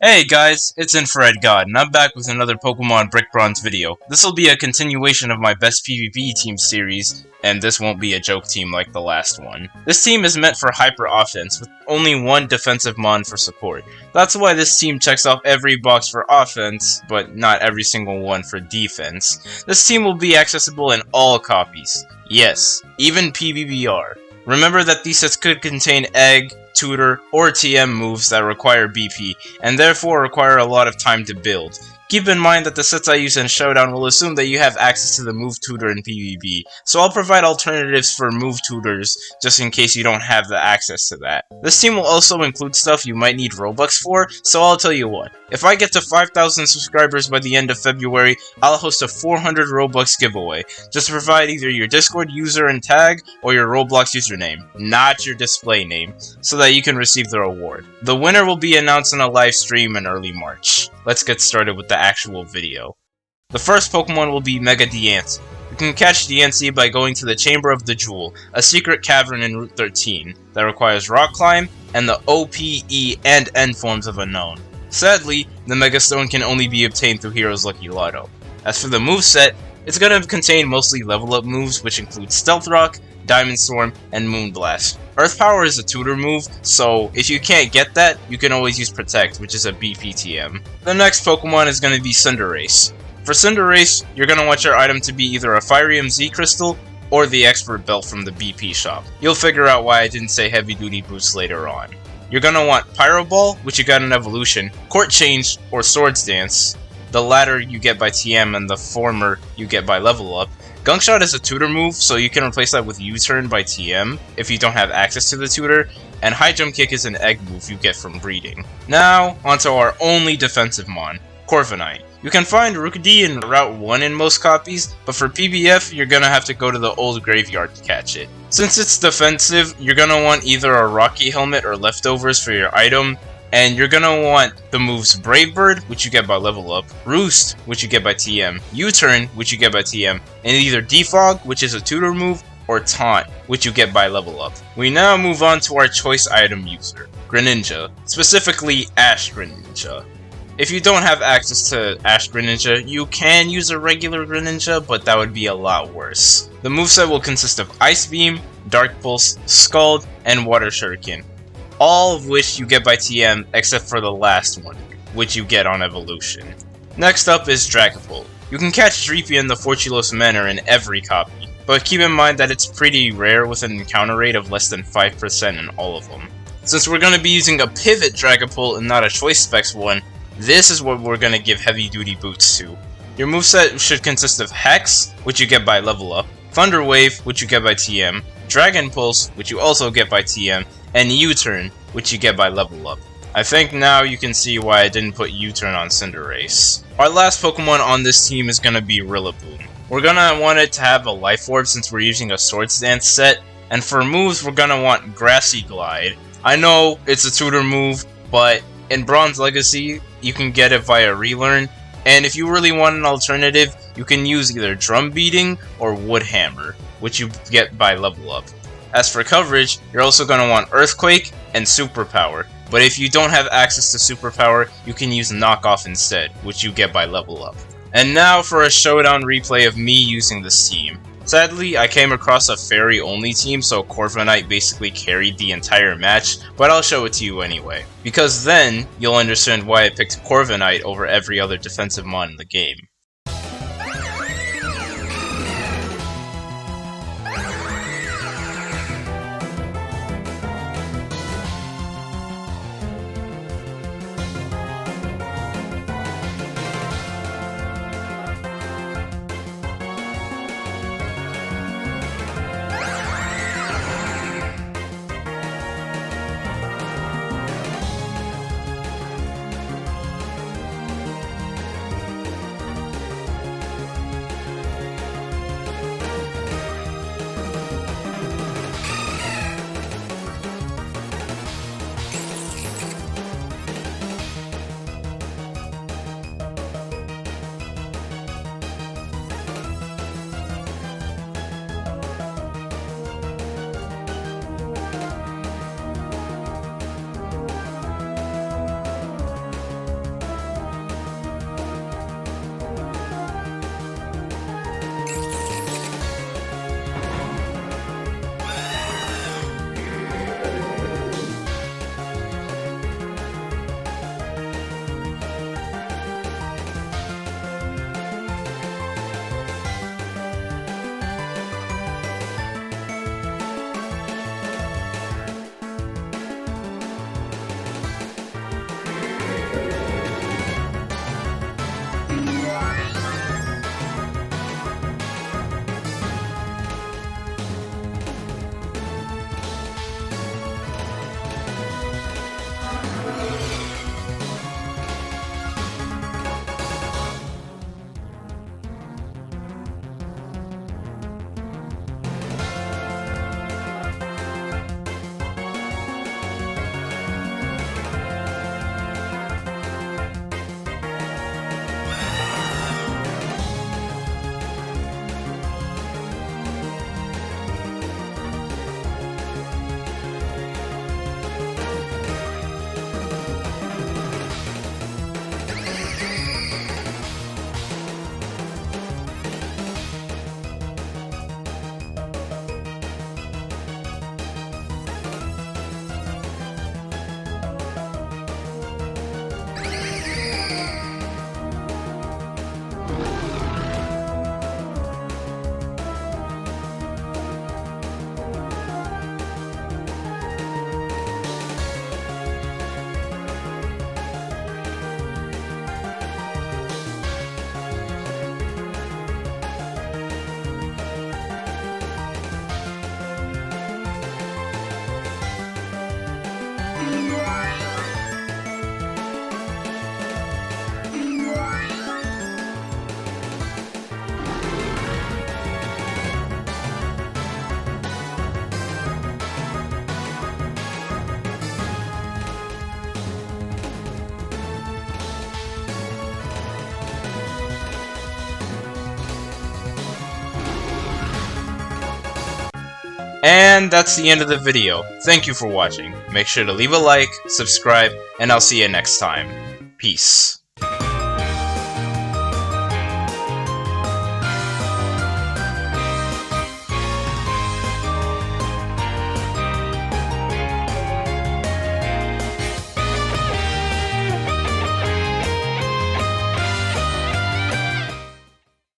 Hey guys, it's InfraredGod, and I'm back with another Pokemon Brick Bronze video. This will be a continuation of my best PvP team series, and this won't be a joke team like the last one. This team is meant for hyper offense, with only one defensive mon for support. That's why this team checks off every box for offense, but not every single one for defense. This team will be accessible in all copies. Yes, even PvPR. Remember that these sets could contain Egg, Tutor, or TM moves that require BP, and therefore require a lot of time to build. Keep in mind that the sets I use in Showdown will assume that you have access to the move tutor in PvP, so I'll provide alternatives for move tutors just in case you don't have the access to that. This team will also include stuff you might need Robux for, so I'll tell you what. If I get to 5,000 subscribers by the end of February, I'll host a 400 Robux giveaway. Just provide either your Discord user and tag, or your Roblox username, not your display name, so that you can receive the reward. The winner will be announced in a live stream in early March. Let's get started with the actual video. The first Pokemon will be Mega Diancie. You can catch Diancie by going to the Chamber of the Jewel, a secret cavern in Route 13 that requires Rock Climb and the O, P, E, and N forms of Unknown. Sadly, the Mega Stone can only be obtained through Hero's Lucky Lotto. As for the moveset, it's going to contain mostly level up moves, which include Stealth Rock, Diamond Storm, and Moonblast. Earth Power is a tutor move, so if you can't get that, you can always use Protect, which is a BPTM. The next Pokemon is going to be Cinderace. For Cinderace, you're going to want your item to be either a Firium Z Crystal or the Expert Belt from the BP shop. You'll figure out why I didn't say Heavy Duty Boots later on. You're going to want Pyro Ball, which you got in Evolution, Court Change, or Swords Dance. The latter you get by TM and the former you get by Level Up. Gunk Shot is a tutor move, so you can replace that with U-Turn by TM if you don't have access to the tutor, and High Jump Kick is an egg move you get from breeding. Now, onto our only defensive mon, Corviknight. You can find Rookidee in Route 1 in most copies, but for PBF, you're gonna have to go to the old graveyard to catch it. Since it's defensive, you're gonna want either a Rocky Helmet or Leftovers for your item, and you're gonna want the moves Brave Bird, which you get by Level Up, Roost, which you get by TM, U-Turn, which you get by TM, and either Defog, which is a tutor move, or Taunt, which you get by Level Up. We now move on to our choice item user, Greninja, specifically Ash Greninja. If you don't have access to Ash Greninja, you can use a regular Greninja, but that would be a lot worse. The moveset will consist of Ice Beam, Dark Pulse, Scald, and Water Shuriken. All of which you get by TM except for the last one, which you get on Evolution. Next up is Dragapult. You can catch Dreepy in the Fortulos Manor in every copy, but keep in mind that it's pretty rare with an encounter rate of less than 5% in all of them. Since we're going to be using a pivot Dragapult and not a choice specs one, this is what we're going to give heavy duty boots to. Your moveset should consist of Hex, which you get by Level Up, Thunder Wave, which you get by TM, Dragon Pulse, which you also get by TM, and U-Turn, which you get by Level Up. I think now you can see why I didn't put U-Turn on Cinderace. Our last Pokemon on this team is going to be Rillaboom. We're going to want it to have a Life Orb since we're using a Swords Dance set, and for moves we're going to want Grassy Glide. I know it's a tutor move, but in Bronze Legacy you can get it via Relearn, and if you really want an alternative, you can use either Drum Beating or Wood Hammer, which you get by Level Up. As for coverage, you're also going to want Earthquake and Superpower, but if you don't have access to Superpower, you can use Knockoff instead, which you get by Level Up. And now for a showdown replay of me using this team. Sadly, I came across a fairy-only team, so Corviknight basically carried the entire match, but I'll show it to you anyway. Because then, you'll understand why I picked Corviknight over every other defensive mon in the game. And that's the end of the video. Thank you for watching. Make sure to leave a like, subscribe, and I'll see you next time. Peace.